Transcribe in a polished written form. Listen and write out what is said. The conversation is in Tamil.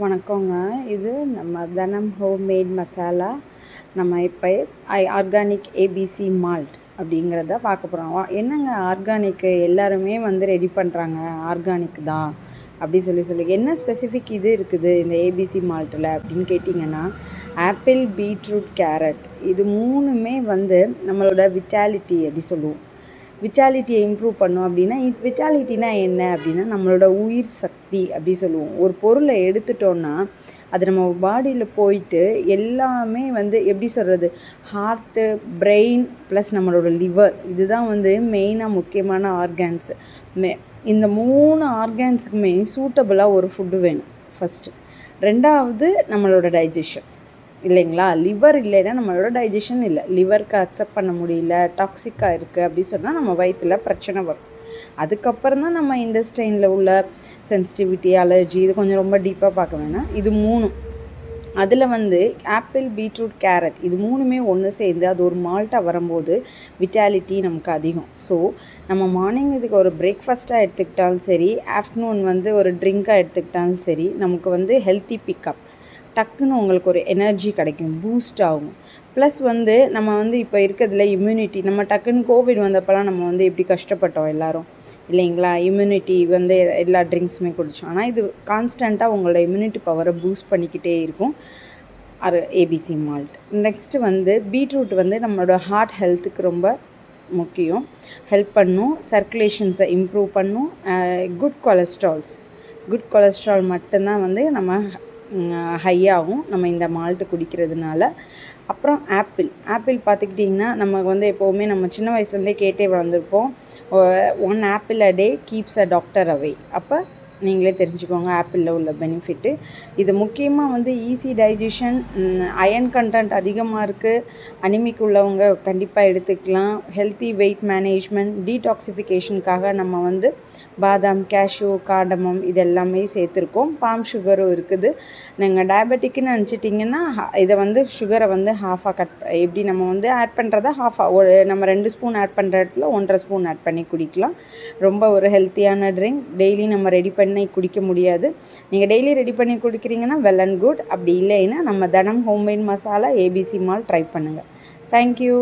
வணக்கங்க. இது நம்ம தனம் ஹோம்மேட் மசாலா. நம்ம இப்போ ஆர்கானிக் ஏபிசி மால்ட் அப்படிங்கிறத பார்க்க போகிறோம். என்னங்க ஆர்கானிக்கு எல்லாருமே ரெடி பண்ணுறாங்க, ஆர்கானிக் தான் அப்படி சொல்லி என்ன ஸ்பெசிஃபிக் இது இருக்குது இந்த ஏபிசி மால்ட்டில் அப்படின்னு கேட்டிங்கன்னா, ஆப்பிள், பீட்ரூட், கேரட் இது மூணுமே நம்மளோட விட்டாலிட்டி அப்படி சொல்லுவோம். விட்டாலிட்டியை இம்ப்ரூவ் பண்ணோம் அப்படின்னா, விட்டாலிட்டினா என்ன அப்படின்னா நம்மளோட உயிர் சக்தி அப்படி சொல்லுவோம். ஒரு பொருளை எடுத்துட்டோன்னா அது நம்ம பாடியில் போயிட்டு எல்லாமே எப்படி சொல்கிறது, ஹார்ட்டு, பிரெயின் ப்ளஸ் நம்மளோட லிவர் இதுதான் மெயினாக முக்கியமான ஆர்கான்ஸு. இந்த 3 ஆர்கான்ஸுக்குமே சூட்டபுளாக ஒரு ஃபுட்டு வேணும் ஃபஸ்ட்டு. ரெண்டாவது நம்மளோட டைஜஷன் இல்லைங்களா. லிவர் இல்லைன்னா நம்மளோட டைஜஷன் இல்லை. லிவருக்கு அக்செப்ட் பண்ண முடியல, டாக்ஸிக்காக இருக்குது அப்படி சொன்னால் நம்ம வயிற்றில் பிரச்சனை வரும். அதுக்கப்புறம் தான் நம்ம இண்டஸ்ட்ரைனில் உள்ள சென்சிட்டிவிட்டி, அலர்ஜி இது கொஞ்சம் ரொம்ப டீப்பாக பார்க்க வேணாம். இது 3 அதில் ஆப்பிள், பீட்ரூட், கேரட் இது 3மே ஒன்று சேர்ந்து அது ஒரு மால்ட்டாக வரும்போது விட்டாலிட்டி நமக்கு அதிகம். ஸோ நம்ம மார்னிங் இதுக்கு ஒரு பிரேக்ஃபாஸ்ட்டாக எடுத்துக்கிட்டாலும் சரி, ஆஃப்டர்நூன் ஒரு ட்ரிங்காக எடுத்துக்கிட்டாலும் சரி, நமக்கு ஹெல்த்தி பிக்கப் டக்குன்னு உங்களுக்கு ஒரு எனர்ஜி கிடைக்கும், பூஸ்ட் ஆகும். ப்ளஸ் நம்ம இப்போ இருக்கிறதுல இம்யூனிட்டி, நம்ம டக்குன்னு கோவிட் வந்தப்போலாம் நம்ம எப்படி கஷ்டப்பட்டோம் எல்லோரும் இல்லைங்களா. இம்யூனிட்டி எல்லா ட்ரிங்க்ஸுமே குடித்தோம். ஆனால் இது கான்ஸ்டண்ட்டாக உங்களோட இம்யூனிட்டி பவரை பூஸ்ட் பண்ணிக்கிட்டே இருக்கும் ஏபிசி மால்ட். நெக்ஸ்ட்டு பீட்ரூட் நம்மளோட ஹார்ட் ஹெல்த்துக்கு ரொம்ப முக்கியம், ஹெல்ப் பண்ணும், சர்க்குலேஷன்ஸை இம்ப்ரூவ் பண்ணும். குட் கொலஸ்ட்ரால் மட்டும்தான் நம்ம ஹையாகும் நம்ம இந்த மால்ட்டு குடிக்கிறதுனால. அப்புறம் ஆப்பிள் பார்த்துக்கிட்டிங்கன்னா நமக்கு எப்போவுமே நம்ம சின்ன வயசுலேருந்தே கேட்டே வளர்ந்துருப்போம், 1 ஆப்பிள் அ டே கீப்ஸ் அ டாக்டர் அவே. அப்போ நீங்களே தெரிஞ்சுக்கோங்க ஆப்பிளில் உள்ள பெனிஃபிட்டு. இது முக்கியமாக ஈஸி டைஜஷன், அயன் கண்டென்ட் அதிகமாக இருக்குது. அனிமிக் உள்ளவங்க கண்டிப்பாக எடுத்துக்கலாம். ஹெல்த்தி வெயிட் மேனேஜ்மெண்ட், டீடாக்சிஃபிகேஷனுக்காக நம்ம பாதாம், கேஷ்யூ, கார்டமம் இது எல்லாமே சேர்த்துருக்கோம். பாம் சுகரும் இருக்குது. நீங்கள் டயபெட்டிக்குன்னு நினச்சிட்டிங்கன்னா இதை சுகரை ஹாஃபாக எப்படி நம்ம ஆட் பண்ணுறதா ஹாஃபாக நம்ம 2 ஸ்பூன் ஆட் பண்ணுற இடத்துல 1.5 ஸ்பூன் ஆட் பண்ணி குடிக்கலாம். ரொம்ப ஒரு ஹெல்த்தியான ட்ரிங்க். டெய்லி நம்ம ரெடி பண்ணி குடிக்க முடியாது. நீங்கள் டெய்லி ரெடி பண்ணி குடிக்கிறீங்கன்னா வெல் அண்ட் குட். அப்படி இல்லைன்னா நம்ம தனம் homemade masala ABC mall try பண்ணுங்கள். தேங்க்யூ.